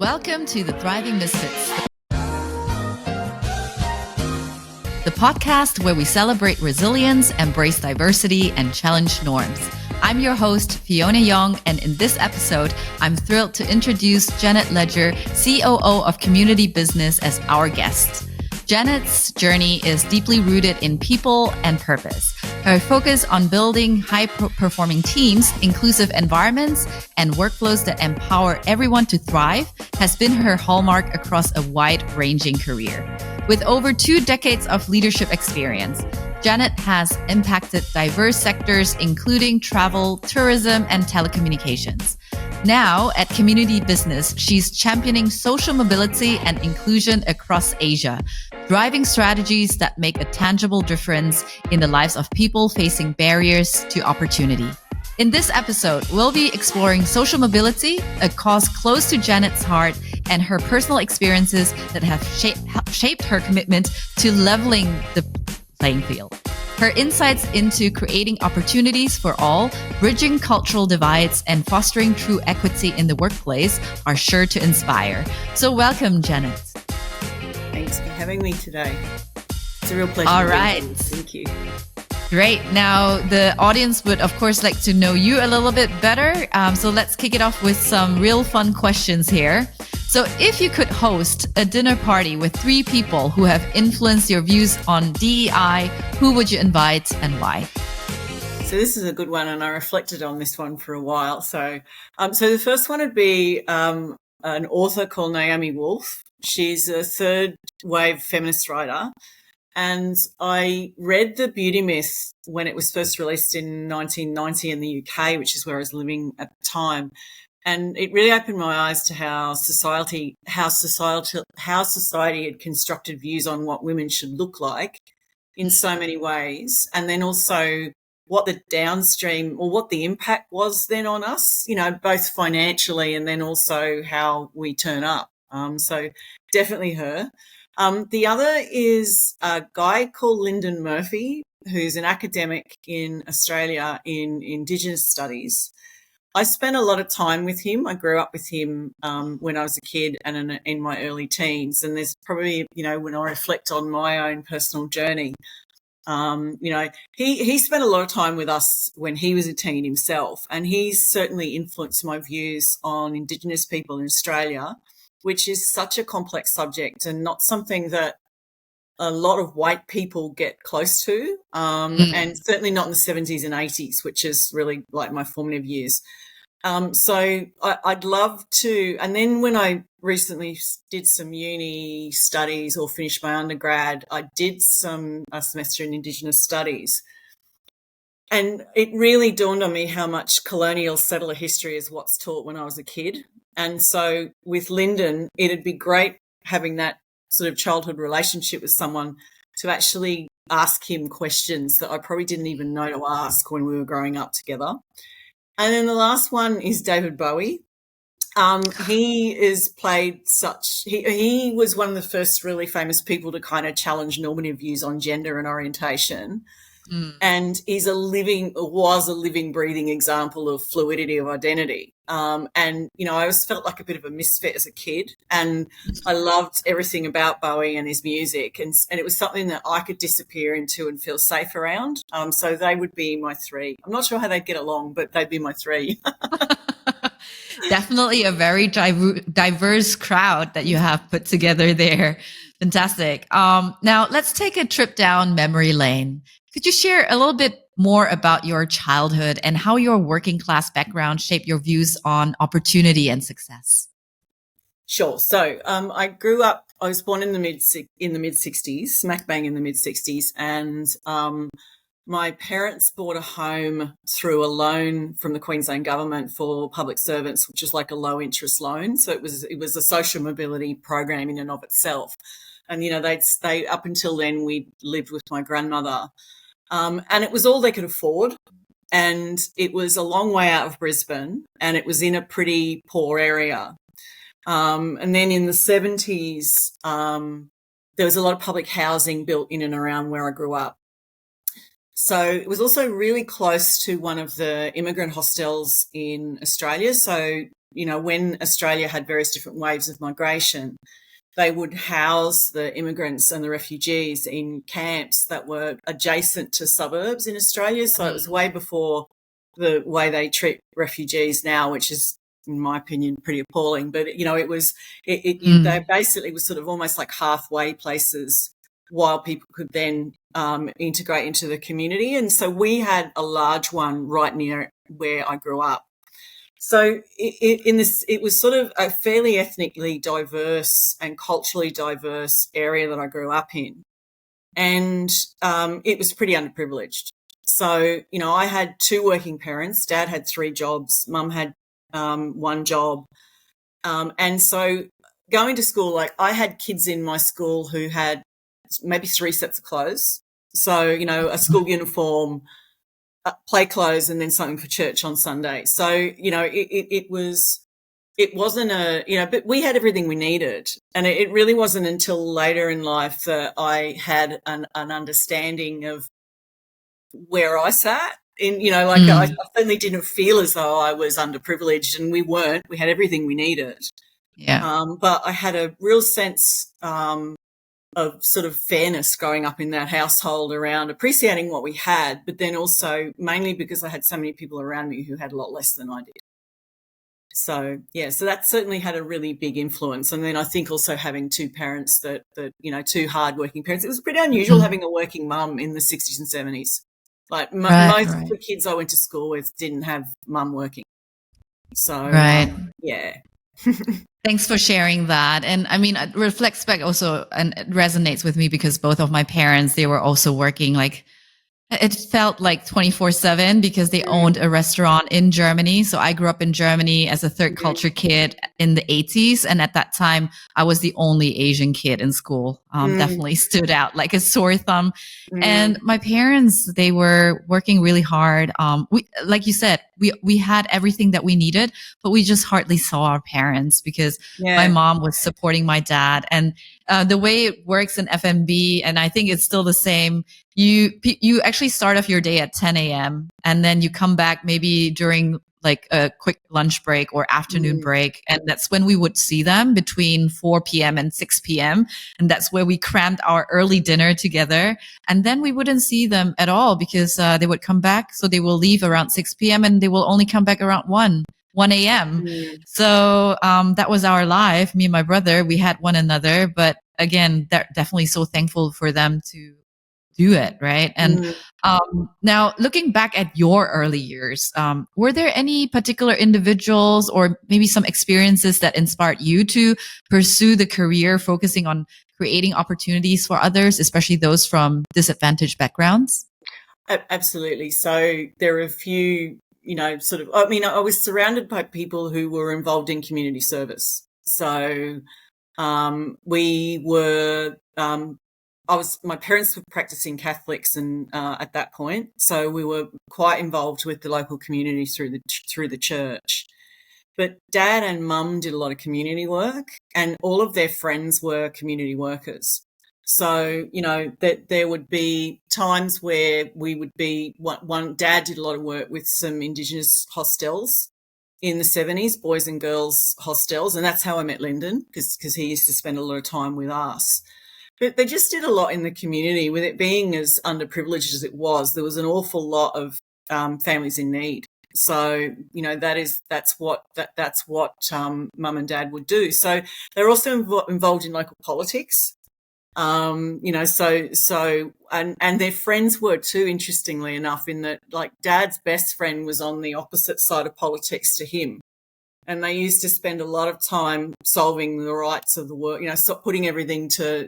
Welcome to the Thriving Misfits, the podcast where we celebrate resilience, embrace diversity, and challenge norms. I'm your host, Fyiona Yong, and in this episode, I'm thrilled to introduce Janet Ledger, COO of Community Business, as our guest. Janet's journey is deeply rooted in people and purpose. Her focus on building high-performing teams, inclusive environments, and workflows that empower everyone to thrive has been her hallmark across a wide-ranging career. With over 2 decades of leadership experience, Janet has impacted diverse sectors, including travel, tourism, and telecommunications. Now, at Community Business, she's championing social mobility and inclusion across Asia, driving strategies that make a tangible difference in the lives of people facing barriers to opportunity. In this episode, we'll be exploring social mobility, a cause close to Janet's heart, and her personal experiences that have shaped her commitment to leveling the playing field. Her insights into creating opportunities for all, bridging cultural divides, and fostering true equity in the workplace are sure to inspire. So welcome, Janet. Thanks for having me today. It's a real pleasure. All right. Thank you. Great. Now, the audience would, of course, like to know you a little bit better. So let's kick it off with some real fun questions here. So if you could host a dinner party with 3 people who have influenced your views on DEI, who would you invite and why? So this is a good one, and I reflected on this one for a while. So the first one would be an author called Naomi Wolf. She's a third wave feminist writer. And I read The Beauty Myth when it was first released in 1990 in the UK, which is where I was living at the time. And it really opened my eyes to how society had constructed views on what women should look like in so many ways. And then also what the downstream or what the impact was then on us, you know, both financially and then also how we turn up. So definitely her. The other is a guy called Lyndon Murphy, who's an academic in Australia in Indigenous studies. I spent a lot of time with him. I grew up with him when I was a kid and in my early teens. And there's probably, you know, when I reflect on my own personal journey, you know, he spent a lot of time with us when he was a teen himself. And he's certainly influenced my views on Indigenous people in Australia, which is such a complex subject and not something that a lot of white people get close to, and certainly not in the 70s and 80s, which is really like my formative years. So I'd love to, and then when I recently did some uni studies or finished my undergrad, I did a semester in Indigenous studies. And it really dawned on me how much colonial settler history is what's taught when I was a kid. And so with Lyndon, it'd be great having that sort of childhood relationship with someone to actually ask him questions that I probably didn't even know to ask when we were growing up together. And then the last one is David Bowie. He was one of the first really famous people to kind of challenge normative views on gender and orientation. And was a living, breathing example of fluidity of identity. And, you know, I always felt like a bit of a misfit as a kid, and I loved everything about Bowie and his music. And it was something that I could disappear into and feel safe around. So they would be my 3. I'm not sure how they'd get along, but they'd be my 3. Definitely a very diverse crowd that you have put together there. Fantastic. Now let's take a trip down memory lane. Could you share a little bit more about your childhood and how your working class background shaped your views on opportunity and success? Sure. So I was born in the mid 60s, smack bang in the mid 60s, and my parents bought a home through a loan from the Queensland government for public servants, which is like a low interest loan. So it was a social mobility program in and of itself. And, you know, they up until then we lived with my grandmother. And it was all they could afford. And it was a long way out of Brisbane, and it was in a pretty poor area. And then in the 70s, there was a lot of public housing built in and around where I grew up. So it was also really close to one of the immigrant hostels in Australia. So when Australia had various different waves of migration, they would house the immigrants and the refugees in camps that were adjacent to suburbs in Australia. So it was way before the way they treat refugees now, which is, in my opinion, pretty appalling. But, they basically was sort of almost like halfway places while people could then integrate into the community. And so we had a large one right near where I grew up. So it was sort of a fairly ethnically diverse and culturally diverse area that I grew up in. And it was pretty underprivileged. So, I had two working parents. Dad had 3 jobs. Mum had 1 job. And so going to school, like I had kids in my school who had maybe 3 sets of clothes. So, a school uniform, play clothes, and then something for church on Sunday. So, it wasn't but we had everything we needed. And it really wasn't until later in life that I had an understanding of where I sat. I certainly didn't feel as though I was underprivileged, and we weren't. We had everything we needed. Yeah. But I had a real sense of sort of fairness growing up in that household around appreciating what we had, but then also mainly because I had so many people around me who had a lot less than I did. So, so that certainly had a really big influence. And then I think also having 2 parents that 2 hardworking parents. It was pretty unusual having a working mum in the 60s and 70s. Like most of the kids I went to school with didn't have mum working. So, yeah. Thanks for sharing that. And I mean, it reflects back also, and it resonates with me because both of my parents, they were also working like, it felt like 24/7 because they owned a restaurant in Germany. So I grew up in Germany as a third culture kid in the 80s. And at that time, I was the only Asian kid in school. Definitely stood out like a sore thumb. And my parents, they were working really hard. Like you said, we had everything that we needed, but we just hardly saw our parents because my mom was supporting my dad. And the way it works in FMB, and I think it's still the same, you actually start off your day at 10 a.m. and then you come back maybe during like a quick lunch break or afternoon break. And that's when we would see them between 4 p.m. and 6 p.m. And that's where we crammed our early dinner together. And then we wouldn't see them at all because they would come back. So they will leave around 6 p.m. and they will only come back around 1 a.m. So that was our life. Me and my brother, we had one another. But again, definitely so thankful for them to do it, right? And now looking back at your early years, were there any particular individuals or maybe some experiences that inspired you to pursue the career focusing on creating opportunities for others, especially those from disadvantaged backgrounds? Absolutely. So there are a few, I was surrounded by people who were involved in community service. So we were my parents were practicing Catholics, and at that point, so we were quite involved with the local community through the church. But Dad and Mum did a lot of community work, and all of their friends were community workers. So that there would be times where we would be one. Dad did a lot of work with some Indigenous hostels in the 70s, boys and girls hostels, and that's how I met Lyndon because he used to spend a lot of time with us. But they just did a lot in the community. With it being as underprivileged as it was, there was an awful lot of families in need. So that's what Mum and Dad would do. So they're also involved in local politics. And their friends were too. Interestingly enough, in that, like, Dad's best friend was on the opposite side of politics to him. And they used to spend a lot of time solving the rights of the world, putting everything to,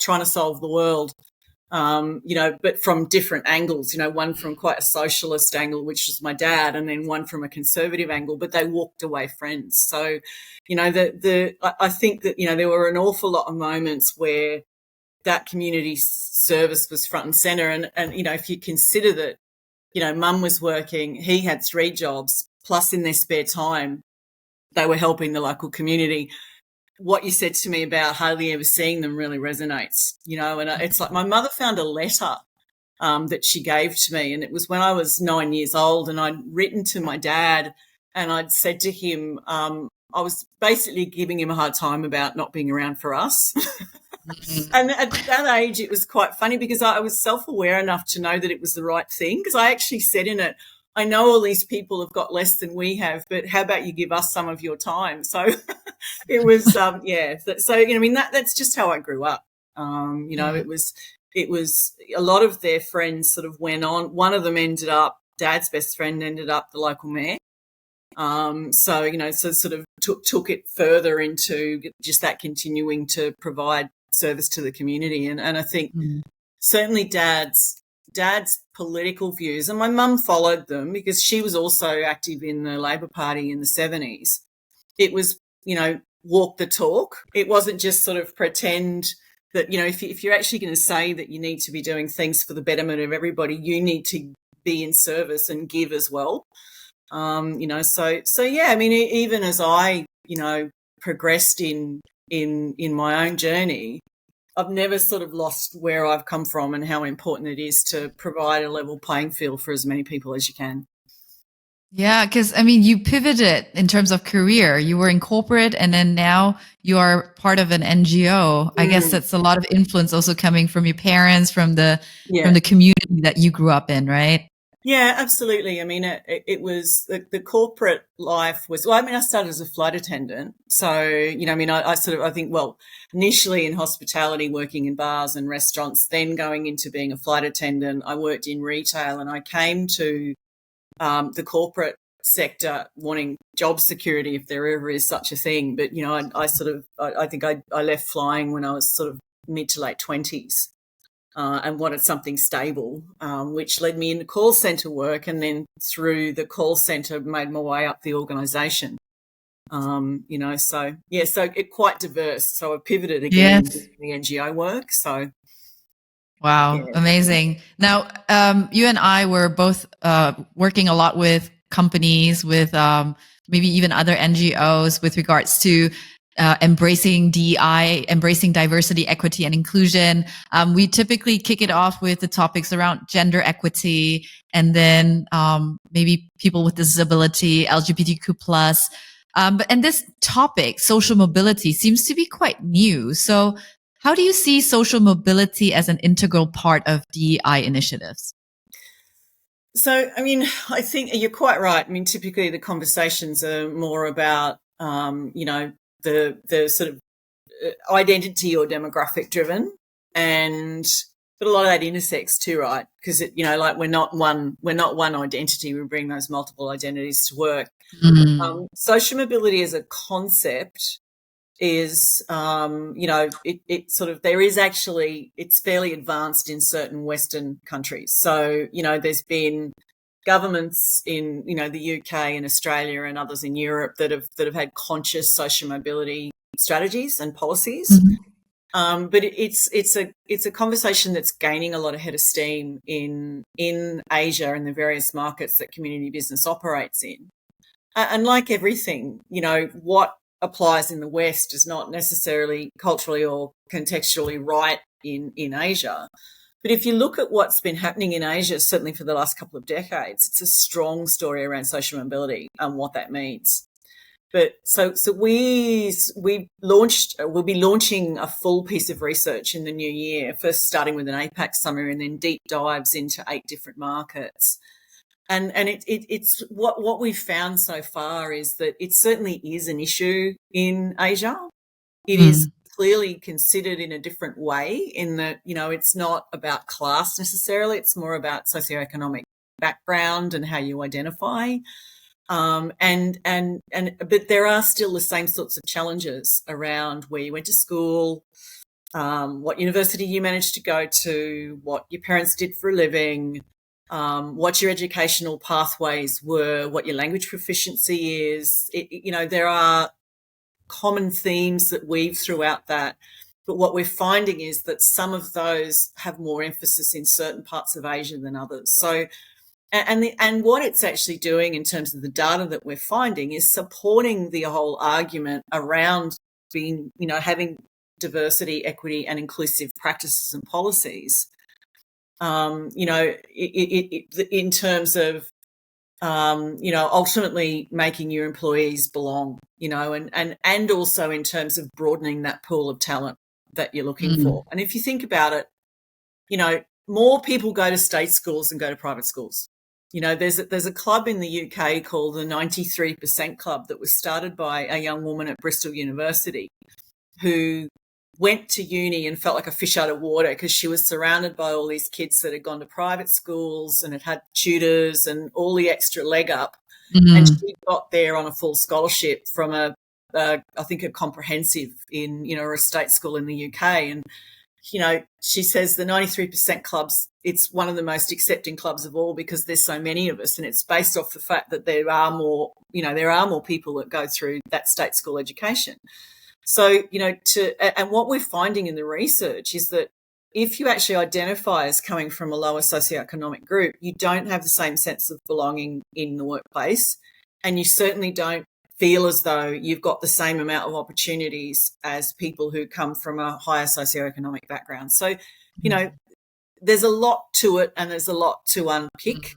trying to solve the world, but from different angles, one from quite a socialist angle, which was my dad, and then one from a conservative angle, but they walked away friends. So, I think that, there were an awful lot of moments where that community service was front and center. And if you consider that, Mum was working, he had 3 jobs, plus in their spare time, they were helping the local community. What you said to me about hardly ever seeing them really resonates, and it's like my mother found a letter that she gave to me, and it was when I was 9 years old, and I'd written to my dad and I'd said to him, I was basically giving him a hard time about not being around for us. And at that age, it was quite funny because I was self-aware enough to know that it was the right thing, because I actually said in it, I know all these people have got less than we have, but how about you give us some of your time? So it was, yeah. So, you know, I mean, that's just how I grew up. You know, it was a lot of their friends sort of went on. One of them ended up, Dad's best friend ended up the local mayor. So, you know, so sort of took it further into just that continuing to provide service to the community. And I think certainly Dad's political views, and my mum followed them because she was also active in the Labor Party in the 70s. It was, you know, walk the talk. It wasn't just sort of pretend that, you know, if you're actually going to say that you need to be doing things for the betterment of everybody, you need to be in service and give as well. You know, so yeah, I mean, even as I, you know, progressed in my own journey, I've never sort of lost where I've come from and how important it is to provide a level playing field for as many people as you can. Yeah, because I mean, you pivoted in terms of career. You were in corporate, and then now you are part of an NGO. I guess that's a lot of influence also coming from your parents, from the community that you grew up in, right? Yeah, absolutely. I mean, it was the corporate life was, well, I mean, I started as a flight attendant. So, you know, I mean, I think, well, initially in hospitality, working in bars and restaurants, then going into being a flight attendant, I worked in retail, and I came to the corporate sector wanting job security, if there ever is such a thing. But, you know, I think I left flying when I was sort of mid to late 20s. And wanted something stable, which led me into call centre work, and then through the call centre made my way up the organisation. You know, so yeah, so it quite diverse. So I pivoted again to the NGO work. So wow, amazing. Now, you and I were both working a lot with companies, with maybe even other NGOs with regards to embracing DEI, embracing diversity, equity, and inclusion. We typically kick it off with the topics around gender equity, and then maybe people with disability, LGBTQ plus. And this topic, social mobility, seems to be quite new. So how do you see social mobility as an integral part of DEI initiatives? So, I mean, I think you're quite right. I mean, typically the conversations are more about, you know, the sort of identity or demographic driven, but a lot of that intersects too, right? Because you know, like we're not one identity. We bring those multiple identities to work. Social mobility as a concept is, you know, it sort of, it's fairly advanced in certain Western countries. So, you know, there's been governments in, you know, the UK and Australia and others in Europe that have had conscious social mobility strategies and policies. But it's a conversation that's gaining a lot of head of steam in Asia and the various markets that community business operates in. And like everything, you know, what applies in the West is not necessarily culturally or contextually right in Asia. But if you look at what's been happening in Asia, certainly for the last couple of decades, it's a strong story around social mobility and what that means. But so we'll be launching a full piece of research in the new year, first starting with an APAC summary and then deep dives into 8 different markets. And it's what we've found so far is that it certainly is an issue in Asia. It is clearly considered in a different way, in that, you know, it's not about class necessarily. It's more about socioeconomic background and how you identify. But there are still the same sorts of challenges around where you went to school, what university you managed to go to, what your parents did for a living, what your educational pathways were, what your language proficiency is. You know, there are common themes that weave throughout that. But what we're finding is that some of those have more emphasis in certain parts of Asia than others. So, and what it's actually doing in terms of the data that we're finding is supporting the whole argument around being, you know, having diversity, equity, and inclusive practices and policies. You know, in terms of ultimately making your employees belong, and also in terms of broadening that pool of talent that you're looking for. And if you think about it, more people go to state schools than go to private schools. There's a club in the UK called the 93% Club that was started by a young woman at Bristol University who went to uni and felt like a fish out of water because she was surrounded by all these kids that had gone to private schools and had tutors and all the extra leg up. And she got there on a full scholarship from I think a comprehensive in, or a state school in the UK. And, she says the 93% clubs, it's one of the most accepting clubs of all because there's so many of us. And it's based off the fact that there are more people that go through that state school education. So, and what we're finding in the research is that if you actually identify as coming from a lower socioeconomic group, you don't have the same sense of belonging in the workplace, and you certainly don't feel as though you've got the same amount of opportunities as people who come from a higher socioeconomic background. So, there's a lot to it and there's a lot to unpick.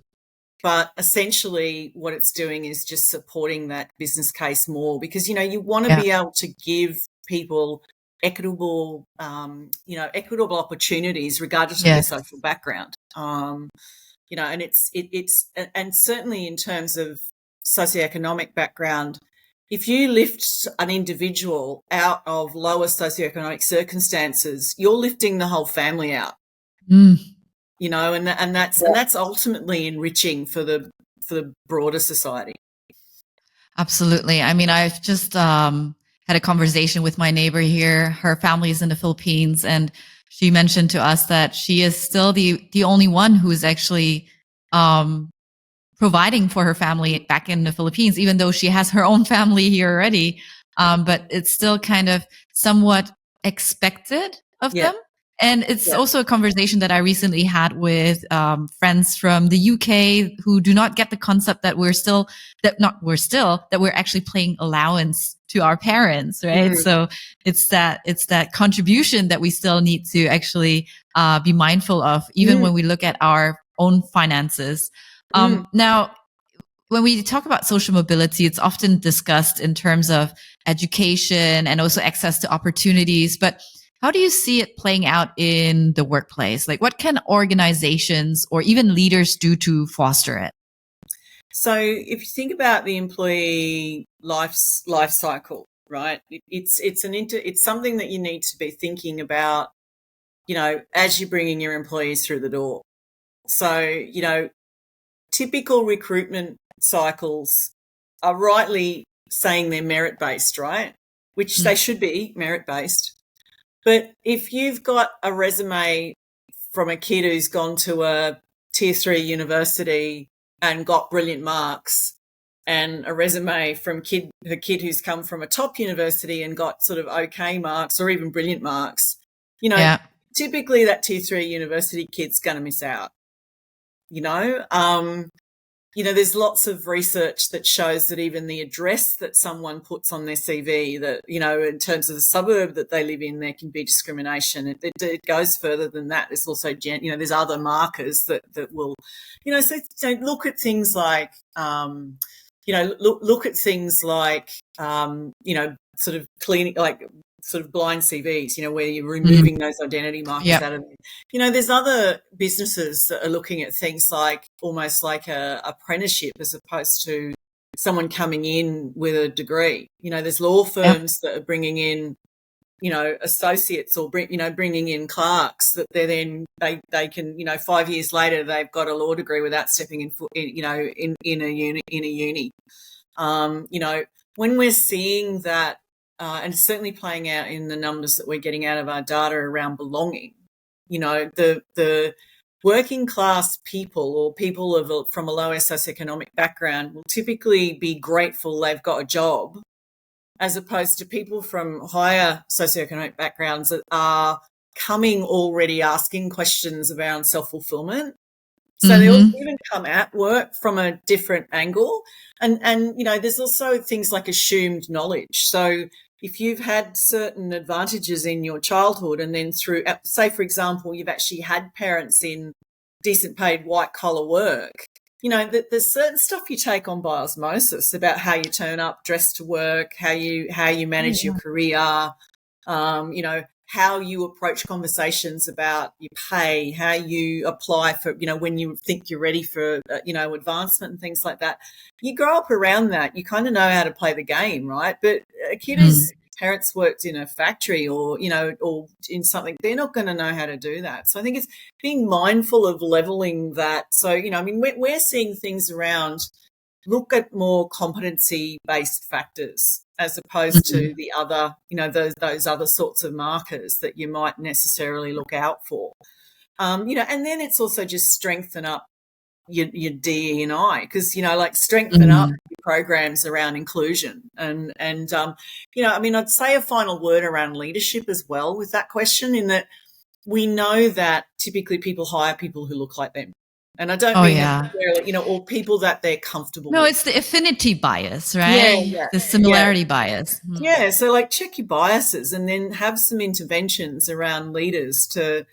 But essentially what it's doing is just supporting that business case more because, you want to be able to give people equitable opportunities regardless of their social background. And and certainly in terms of socioeconomic background, if you lift an individual out of lower socioeconomic circumstances, you're lifting the whole family out. And that's ultimately enriching for the broader society. Absolutely. I mean, I've just had a conversation with my neighbor here. Her family is in the Philippines, and she mentioned to us that she is still the only one who is actually providing for her family back in the Philippines, even though she has her own family here already. But it's still kind of somewhat expected of them. And it's also a conversation that I recently had with friends from the UK who do not get the concept that we're actually paying allowance to our parents, right? So it's that contribution that we still need to actually be mindful of, even when we look at our own finances. Now, when we talk about social mobility, it's often discussed in terms of education and also access to opportunities. But how do you see it playing out in the workplace? Like, what can organizations or even leaders do to foster it? So if you think about the employee life cycle, right, it's something that you need to be thinking about, as you're bringing your employees through the door. So, typical recruitment cycles are rightly saying they're merit-based, right? Which they should be merit-based. But if you've got a resume from a kid who's gone to a tier 3 university and got brilliant marks, and a resume from her kid who's come from a top university and got sort of okay marks or even brilliant marks, typically that tier 3 university kid's going to miss out. There's lots of research that shows that even the address that someone puts on their CV, that, in terms of the suburb that they live in, there can be discrimination. It goes further than that. There's also, there's other markers that will, so look at things like, look at things like, sort of cleaning, like sort of blind CVs, where you're removing those identity markers out of it. There's other businesses that are looking at things like almost like a apprenticeship as opposed to someone coming in with a degree. There's law firms that are bringing in, associates or bringing in clerks that they can, 5 years later they've got a law degree without stepping in foot, in a uni. When we're seeing that. And it's certainly playing out in the numbers that we're getting out of our data around belonging. The working class people or people from a lower socioeconomic background will typically be grateful they've got a job, as opposed to people from higher socioeconomic backgrounds that are coming already asking questions around self-fulfillment. So they all even come at work from a different angle. And there's also things like assumed knowledge. So if you've had certain advantages in your childhood and then through, say, for example, you've actually had parents in decent paid white collar work, there's certain stuff you take on by osmosis about how you turn up, dress to work, how you manage your career, how you approach conversations about your pay, how you apply for, when you think you're ready for, advancement and things like that. You grow up around that. You kind of know how to play the game, right? But a kid whose parents worked in a factory or in something, they're not going to know how to do that. So I think it's being mindful of leveling that. So, we're seeing things around, look at more competency-based factors as opposed to the other, those other sorts of markers that you might necessarily look out for. And then it's also just strengthen up your DE&I, because, strengthen up your programs around inclusion. And I'd say a final word around leadership as well with that question, in that we know that typically people hire people who look like them. And I don't mean necessarily, or people that they're comfortable with. No, it's the affinity bias, right? Yeah. The similarity bies. Yeah. So check your biases and then have some interventions around leaders to,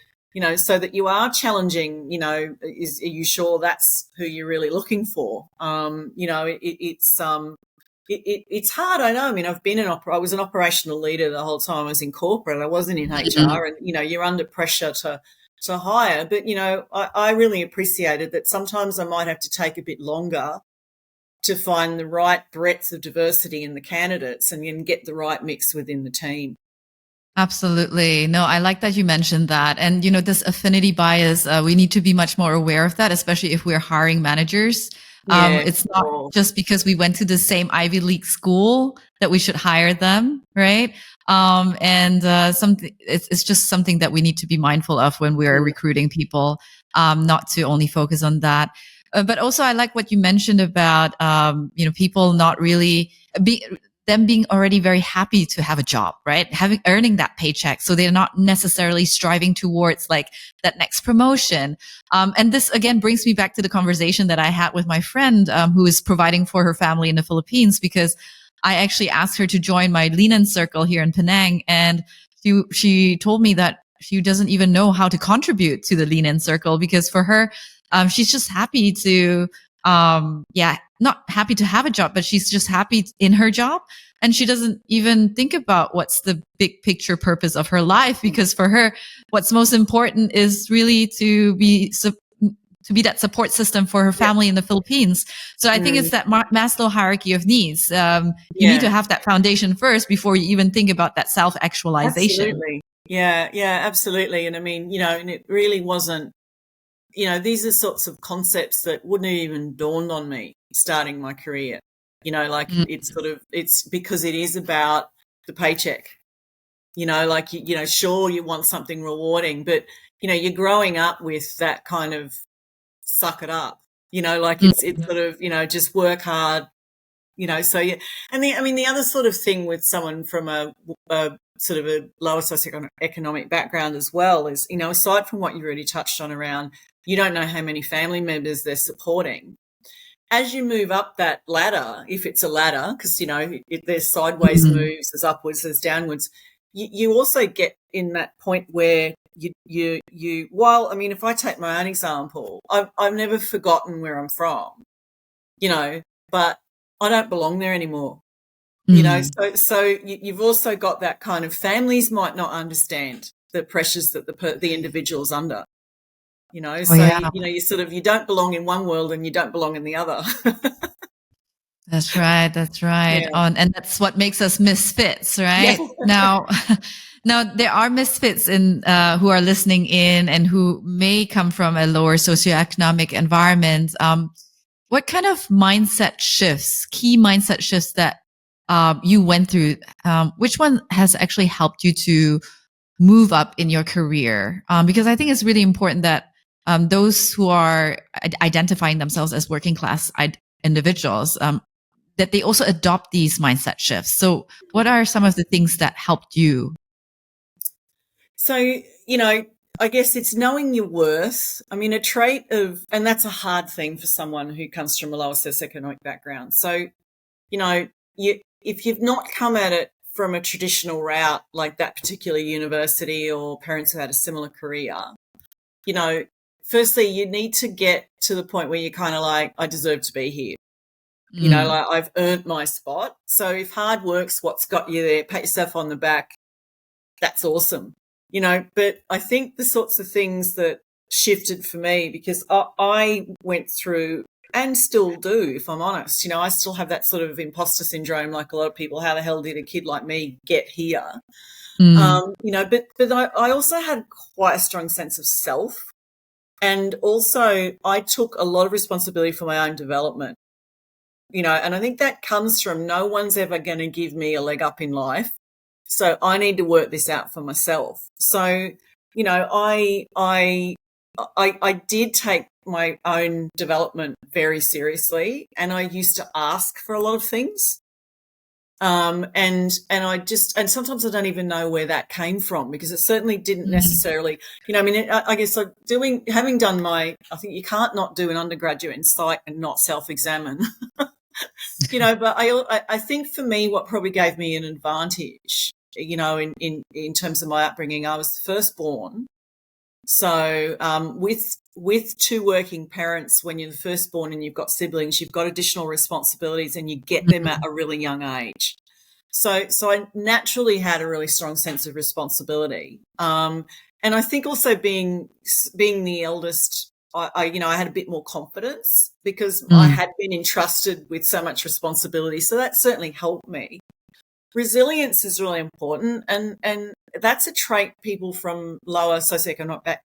so that you are challenging, are you sure that's who you're really looking for? It's hard. I know. I mean, I was an operational leader the whole time I was in corporate. I wasn't in HR, and, you're under pressure to hire. But, I really appreciated that sometimes I might have to take a bit longer to find the right breadth of diversity in the candidates and then get the right mix within the team. Absolutely. No, I like that you mentioned that. And, this affinity bias, we need to be much more aware of that, especially if we're hiring managers. It's not just because we went to the same Ivy League school that we should hire them, right? It's just something that we need to be mindful of when we're recruiting people, not to only focus on that. But also I like what you mentioned about, people not really them being already very happy to have a job, right? Earning that paycheck. So they're not necessarily striving towards that next promotion. And this again brings me back to the conversation that I had with my friend, who is providing for her family in the Philippines, because I actually asked her to join my lean-in circle here in Penang. And she told me that she doesn't even know how to contribute to the lean-in circle, because for her, she's just happy to, not happy to have a job, but she's just happy in her job. And she doesn't even think about what's the big picture purpose of her life, because for her, what's most important is really to be that support system for her family in the Philippines. So I think it's that Maslow hierarchy of needs. You need to have that foundation first before you even think about that self-actualization. Absolutely. Yeah, absolutely. And I mean, and it really wasn't, these are sorts of concepts that wouldn't have even dawned on me starting my career. It's because it is about the paycheck, sure, you want something rewarding, but, you're growing up with that kind of suck it up, it's sort of, just work hard, so yeah. And the other sort of thing with someone from a sort of a lower socioeconomic background as well is, aside from what you already touched on around, you don't know how many family members they're supporting. As you move up that ladder, if it's a ladder, because, there's sideways moves, there's upwards, there's downwards, you also get in that point where if I take my own example, I've never forgotten where I'm from, but I don't belong there anymore. So you've also got that kind of, families might not understand the pressures that the individual's under. You don't belong in one world and you don't belong in the other. That's right. Yeah. And that's what makes us misfits, right? Yeah. Now there are misfits who are listening in and who may come from a lower socioeconomic environment. What kind of key mindset shifts that you went through, which one has actually helped you to move up in your career? Because I think it's really important that those who are identifying themselves as working class individuals, that they also adopt these mindset shifts. So what are some of the things that helped you? So, I guess it's knowing your worth. I mean, a trait of, and that's a hard thing for someone who comes from a lower socioeconomic background. So, if you've not come at it from a traditional route, like that particular university or parents who had a similar career, firstly, you need to get to the point where you're kind of like, I deserve to be here. You know, like I've earned my spot. So if hard work's what's got you there, pat yourself on the back. That's awesome. You know, but I think the sorts of things that shifted for me, because I went through, and still do, if I'm honest, you know, I still have that sort of imposter syndrome like a lot of people. How the hell did a kid like me get here? You know, but I also had quite a strong sense of self. And also I took a lot of responsibility for my own development, you know, and I think that comes from no one's ever going to give me a leg up in life. So I need to work this out for myself. So, you know, I did take my own development very seriously, and I used to ask for a lot of things. And sometimes I don't even know where that came from, because it certainly didn't necessarily, you know, I mean, I guess having done I think you can't not do an undergraduate in psych and not self-examine, you know, but I think for me, what probably gave me an advantage, you know, in terms of my upbringing, I was the firstborn. So with two working parents, when you're the firstborn and you've got siblings, you've got additional responsibilities, and you get them at a really young age. So I naturally had a really strong sense of responsibility. And I think also being the eldest, I you know, I had a bit more confidence, because I had been entrusted with so much responsibility. So that certainly helped me. Resilience is really important, and that's a trait people from lower socioeconomic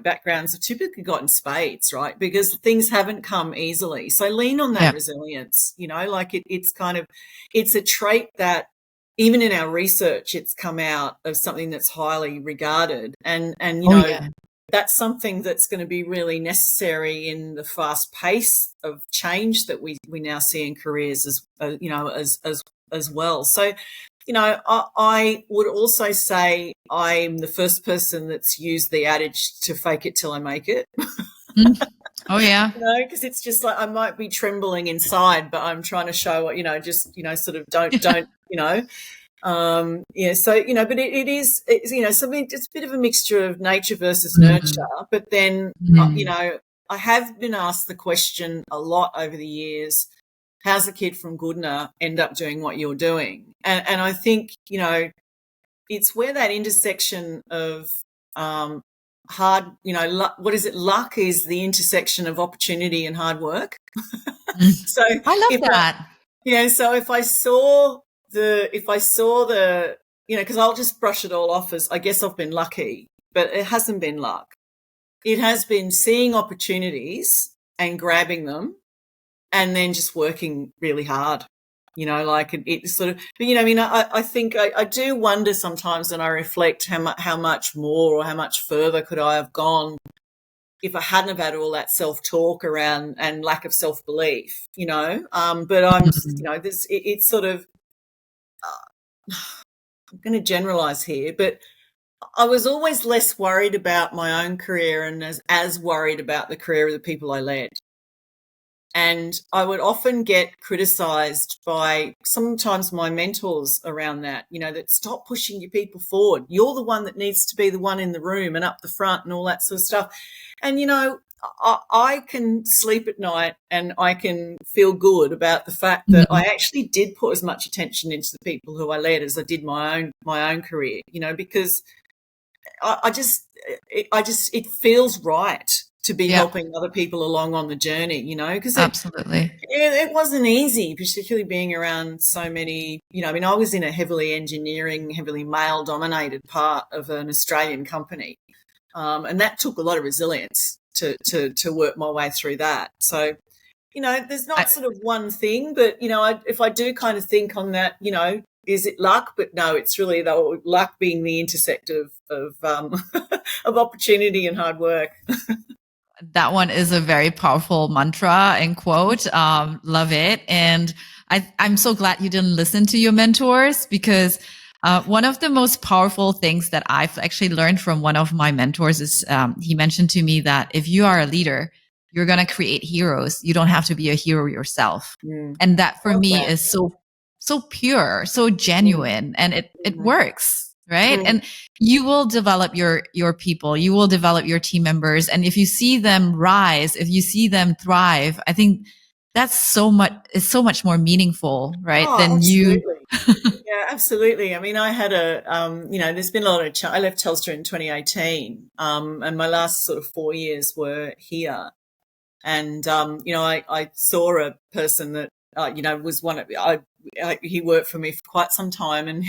backgrounds have typically got in spades, right? Because things haven't come easily. So lean on that resilience, you know, like it's a trait that even in our research, it's come out of something that's highly regarded, and you know, that's something that's going to be really necessary in the fast pace of change that we now see in careers, as you know, as well. So, you know, I would also say I'm the first person that's used the adage to fake it till I make it. Oh, yeah. You know, because it's just like I might be trembling inside, but I'm trying to show, you know, just, you know, sort of don't, you know. Yeah, so, you know, but it's, you know, something, it's a bit of a mixture of nature versus nurture. But then, you know, I have been asked the question a lot over the years, how's a kid from Goodna end up doing what you're doing? And I think, you know, it's where that intersection of hard, you know, what is it? Luck is the intersection of opportunity and hard work. So I love that. So if I saw the, you know, because I'll just brush it all off as I guess I've been lucky, but it hasn't been luck. It has been seeing opportunities and grabbing them, and then just working really hard, you know, like it sort of, but, you know, I mean, I think I do wonder sometimes when I reflect how much more or how much further could I have gone if I hadn't have had all that self-talk around and lack of self-belief, you know. But I'm, you know, it's sort of, I'm going to generalize here, but I was always less worried about my own career and as worried about the career of the people I led. And I would often get criticised by sometimes my mentors around that, you know, that stop pushing your people forward. You're the one that needs to be the one in the room and up the front and all that sort of stuff. And, you know, I can sleep at night and I can feel good about the fact that I actually did put as much attention into the people who I led as I did my own career, you know, because it feels right to be helping other people along on the journey, you know, because absolutely, it wasn't easy, particularly being around so many, you know, I mean, I was in a heavily engineering, heavily male dominated part of an Australian company. And that took a lot of resilience to work my way through that. So, you know, there's not sort of one thing, but, you know, if I do kind of think on that, you know, is it luck? But no, it's really the luck being the intersect of of opportunity and hard work. That one is a very powerful mantra and quote. Love it. And I'm so glad you didn't listen to your mentors, because one of the most powerful things that I've actually learned from one of my mentors is he mentioned to me that if you are a leader, you're going to create heroes. You don't have to be a hero yourself. And that for me is so pure, so genuine, and it works, right? And you will develop your people, you will develop your team members. And if you see them rise, if you see them thrive, I think that's it's so much more meaningful, right? Oh, Than you. absolutely. Yeah, absolutely. I mean, I had there's been a lot of, I left Telstra in 2018, and my last sort of 4 years were here. And, I saw a person that, was he worked for me for quite some time. And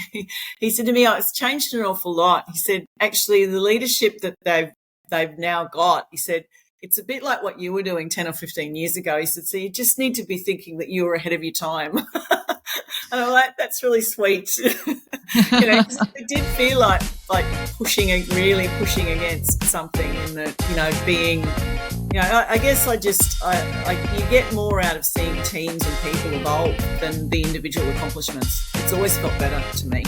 he said to me, oh, it's changed an awful lot. He said, actually, the leadership that they've now got, he said, it's a bit like what you were doing 10 or 15 years ago. He said, so you just need to be thinking that you were ahead of your time. And I'm like, that's really sweet. 'Cause it did feel like really pushing against something, and that, being, I guess you get more out of seeing teams and people evolve than the individual accomplishments. It's always felt better to me.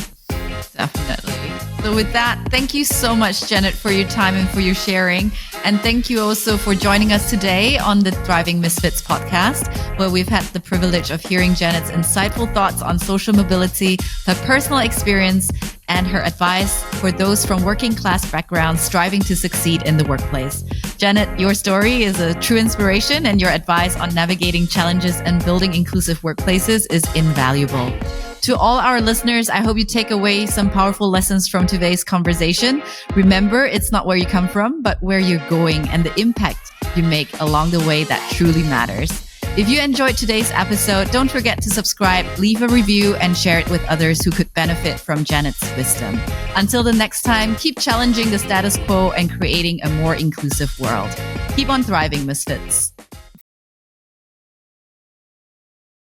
Definitely. So with that, thank you so much, Janet, for your time and for your sharing. And thank you also for joining us today on the Thriving Misfits podcast, where we've had the privilege of hearing Janet's insightful thoughts on social mobility, her personal experience, and her advice for those from working class backgrounds striving to succeed in the workplace. Janet, your story is a true inspiration, and your advice on navigating challenges and building inclusive workplaces is invaluable. To all our listeners, I hope you take away some powerful lessons from today's conversation. Remember, it's not where you come from, but where you're going and the impact you make along the way that truly matters. If you enjoyed today's episode, don't forget to subscribe, leave a review, and share it with others who could benefit from Janet's wisdom. Until the next time, keep challenging the status quo and creating a more inclusive world. Keep on thriving, Misfits.